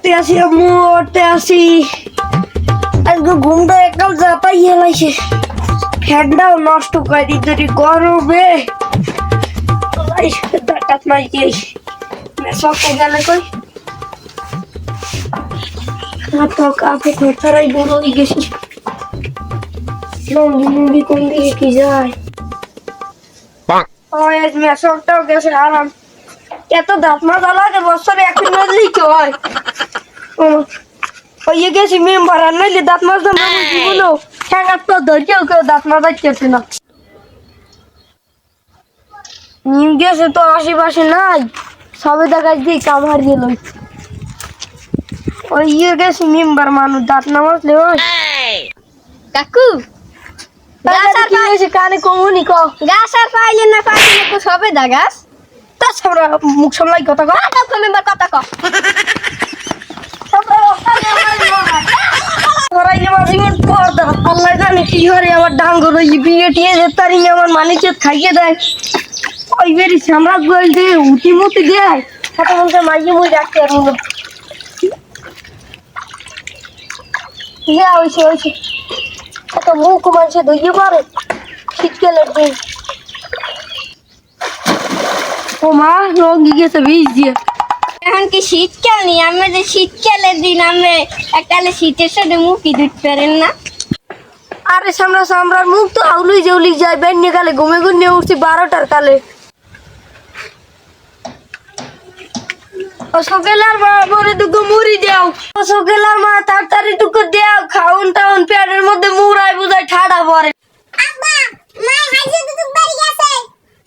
ওরতে আসি আম্মু ওরতে আসি আজকে ঘুমটা একাল যাতাই হেলাইছে ফ্যানটাও নষ্ট করে দিতে গরমে ডাকাত মাই গিয়ে সব গেলে কই কাপে খরচারাই বড় হয়ে গেছি লঙ্গি মুঙ্গি কোন দিকে কি যায় আজ মেসকটাও গেছে আরাম এত দাঁত মাজা লাগে বছরে একদিন মাজলেই কি হয় ওই গেছি মেম্বার আর নইলে দাঁত মাজতে মানুষ জীবনও ঠেঙ্গার তো ধরছেও কেউ দাঁত মাজাইতেছে না নিম গেছে তো আশেপাশে নাই সবে দেখাই দিই কাম হারিয়ে লই ওই গেছি মেম্বার মানুষ দাঁত না মাজলে ওই কাকু কি হয়েছে কানে কমুনি ক গাছ আর পাইলে না তো সবে দা গাছ তাছাড়া মুখ সামলাই কথা কয় মেম্বার কথা ক আল্লাহ জানে কি করে আমার ডাঙ্গর ওই বিয়ে টিয়ে যে তারি আমার মানিকে খাইয়ে দেয় ওই বেরি সামরাজ গোল দিয়ে উঠি মুটি দেয় সাথে মধ্যে মাইয়ে মুই রাখতে আর হয়েছে এত মুখ মানুষে ধুইয়ে পারে শীতকালের দিন ও মা রঙি গেছে বীজ দিয়ে এখন কি শীতকাল নেই আমরা যে শীতকালের দিন আমরা এককালে শীতের সাথে মুখই ধুতে পারেন না আরে সামরার মুখ তো আউলুই জৌলি যায় বেন্যে কালে ঘুমে ঘুমিয়ে উঠছি 12টার কালে ও সকেলার মা পরে দুটো মুড়ি দাও ও সকেলার মা তাড়াতাড়ি দুটো দাও খাউন টাউন পেটের মধ্যে মুড়াই বুঝাই ঠাডা পড়ে আব্বা মা হাইজে দুটো বাড়ি গেছে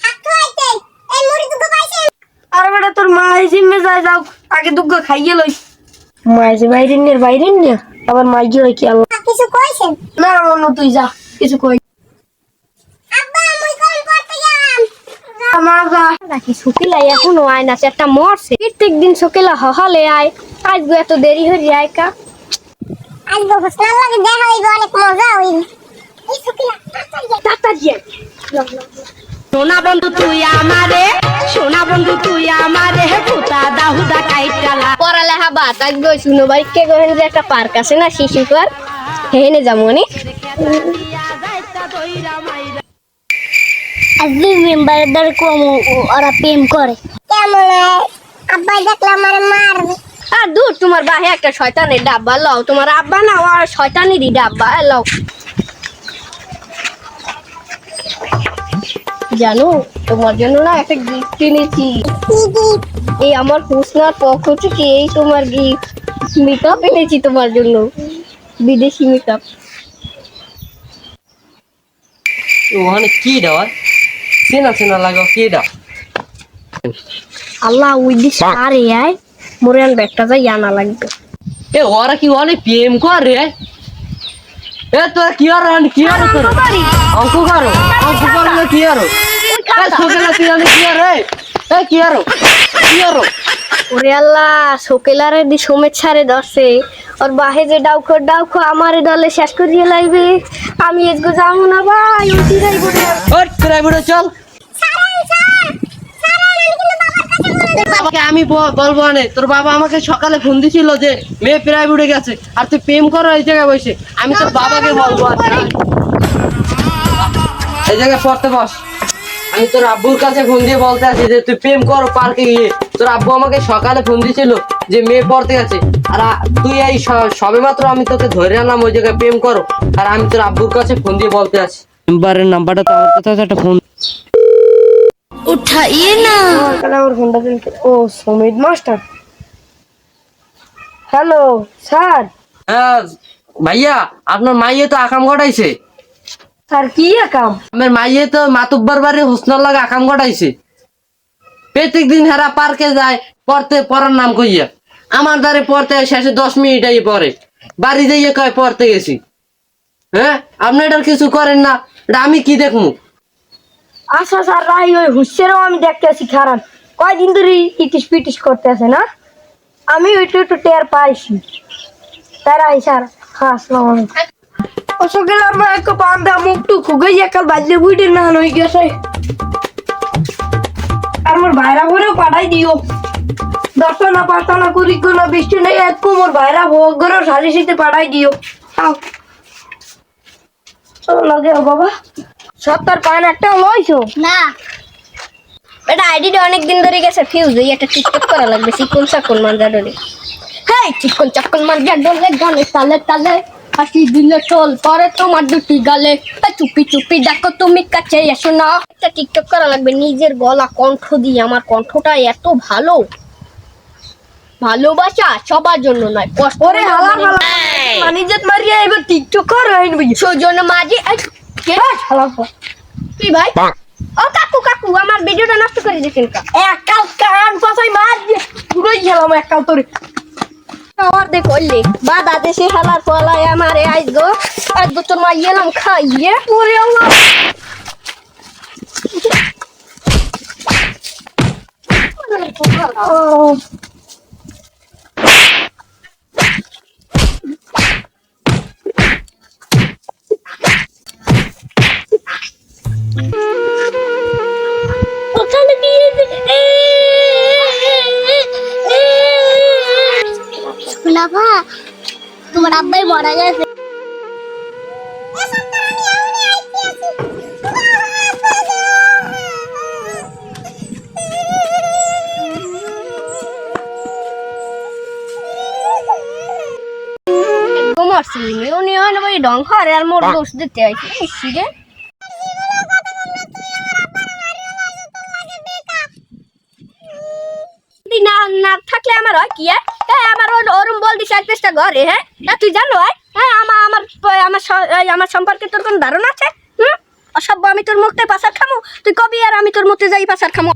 হাত খাইতে এই মুড়ি দুটো পাইছে আর বেটা তোর মা জিম্মে যায় যাও আগে দুটো খাইয়ে লই মা যে বাইরে নিয়ে আবার মা গিয়ে কি আল্লাহ কিছু কইছেন না মনু তুই যা কিছু কই আব্বা মুই কোন করতে গেলাম মা যা নাকি শুকিলা এখনো আয় না একটা মরছে প্রত্যেক দিন শুকিলা হলে আয় আজ এত দেরি হয়ে যায় কা আজ হোসনার লাগে দেখা হইবে অনেক মজা হইবে এই শুকিলা তাড়াতাড়ি যা সোনা বন্ধু তুই আমারে পুতা দাহুদা কাইটালা পড়ালেখা বাত আজ গই শুনো ভাই কে করেন যে একটা পার্ক আছে না শিশু পার্ক হেনে যামনি আজকে মেম্বারদের কম ওরা প্রেম করে কেমন আব্বা দেখলে আমারে মারবে আর দূর তোমার বাহে একটা শয়তানের ডাব্বা লও তোমার আব্বা না আর শয়তানেরই ডাব্বা লও জানো তোমার জন্য না একটা গিফট কিনেছি এই আমার হোসনার পক্ষ থেকে এই তোমার গিফট মেকআপ এনেছি তোমার জন্য বিদেশি মেকআপ ওখানে কি দেওয়া চেনা লাগো কি দাও আল্লাহ ওই দিস আরে আয় মোরেন ব্যাগটা যাই আনা লাগবে এ ওরা কি অনেক প্রেম করে এ তোরা কি আর তোর অঙ্ক করো কি আর ছোটলা তুই অনেক কি আর কি আর ওরে আল্লাহ শোকেলারে দি সমেত ছাড়ে দশে ওর বাহে যে ডাউখো আমারে দলে শেষ করিয়ে লাইবে আমি এসগো যাবো না ভাই উঠি যাইবো ওই তোরা বুড়ো চল বাবাকে আমি বলবো না তোর বাবা আমাকে সকালে ফোন দিছিল যে মেয়ে প্রায় উঠে গেছে আর তুই প্রেম করো এই জায়গায় বসে আমি তোর বাবাকে বলবো এই জায়গায় পড়তে বস আমি তোর আব্বুর কাছে ফোন দিয়ে বলতে আছি যে তুই প্রেম করো পার্কে গিয়ে তোর আব্বু আমাকে সকালে ফোন দিছিল যে মেয়ে পড়তে গেছে আর তুই এই সবে মাত্র আমি তোকে ধরে আনলাম ওই জায়গায় প্রেম করো আর আমি তোর আব্বুর কাছে ফোন দিয়ে বলতে আছি মেম্বারের নাম্বারটা তো আমার কাছে একটা ফোন উঠাইয়ে না আমার ফোনটা ও সমিত মাস্টার হ্যালো স্যার হ্যাঁ ভাইয়া আপনার মাইয়ে তো আকাম ঘটাইছে স্যার কি কাম আমার মাইয়ে তো মাতুব্বার বাড়ি হোসনার লাগে আকাম ঘটাইছে প্রত্যেক দিন হেরা পার্কে যায় পড়ার নাম কইয়া আমার দ্বারে পড়তে শেষে 10 মিনিট আই পরে বাড়ি যাইয়ে কয় পড়তে গেছি হ্যাঁ আপনি এটার কিছু করেন না এটা আমি কি দেখমু আচ্ছা স্যার রাই ওই হুসেরও আমি দেখতে আছি খারাপ কয়দিন ধরে ইটিস পিটিস করতে আছে না আমি একটু টের পাইছি তাই রাই স্যার হ্যাঁ আসসালামু আলাইকুম ও সকালে আমার এক বান্ধা মুখ টুক খুগই একাল বাজলে বুইটে না হয়ে গেছে আর মোর ভাইরা ভরেও পাঠাই দিও দর্শনা পার্থনা করি কোনো বৃষ্টি নেই এক কোমর ভাইরা ভোগ করে সালিশিতে পাঠাই দিও আও চলো লাগে বাবা 70 পয়েন্ট একটা লইছো না এটা আইডিটা অনেক দিন ধরে গেছে ফিউজ এই একটা টিকটক করা লাগবে চিকন চাকন মাঞ্জা ডলে হেই চিকন চাকন মাঞ্জা ডলে গানে তালে তালে হাসি দিলে চল পরে তোমার দুটি গালে চুপি চুপি দেখো তুমি কাছে এসো না একটা টিকটক করা লাগবে নিজের গলা কণ্ঠ দিয়ে আমার কণ্ঠটা এত ভালো ভালোবাসা সবার জন্য নয় কষ্ট ওরে হালার হালা মানিজত মারিয়া এবার টিকটক কর হইন বুঝি সেজন্য মাঝে কে হালার কি ভাই ও কাকু কাকু আমার ভিডিওটা নষ্ট করে দিয়েছেন কা একাল কান পাছাই মার দিয়ে পুরোই গেলাম একাল তোরে আর দেখ করলে বাদা দেশে হালার ফলায় আমারে আজ তোর মা এলাম খাইয়ে ওরে আল্লাহ ওখানে দিয়ে লাভা তোমার আব্বাই মারা গেছে মরছি ইউনিয়ন ওই ডং ঘরে আর মোর দোষ দিতে আইছি ইসি রে না না থাকলে আমার হয় কি আমার ওরম বল দিছে একটা ঘরে হ্যাঁ তুই জানো হ্যাঁ আমার সম্পর্কে তোর কোন ধারণা আছে অসভ্য আমি তোর মুখতে পাশার খামু তুই কবি আর আমি তোর মুখতে যাই পাশার খামু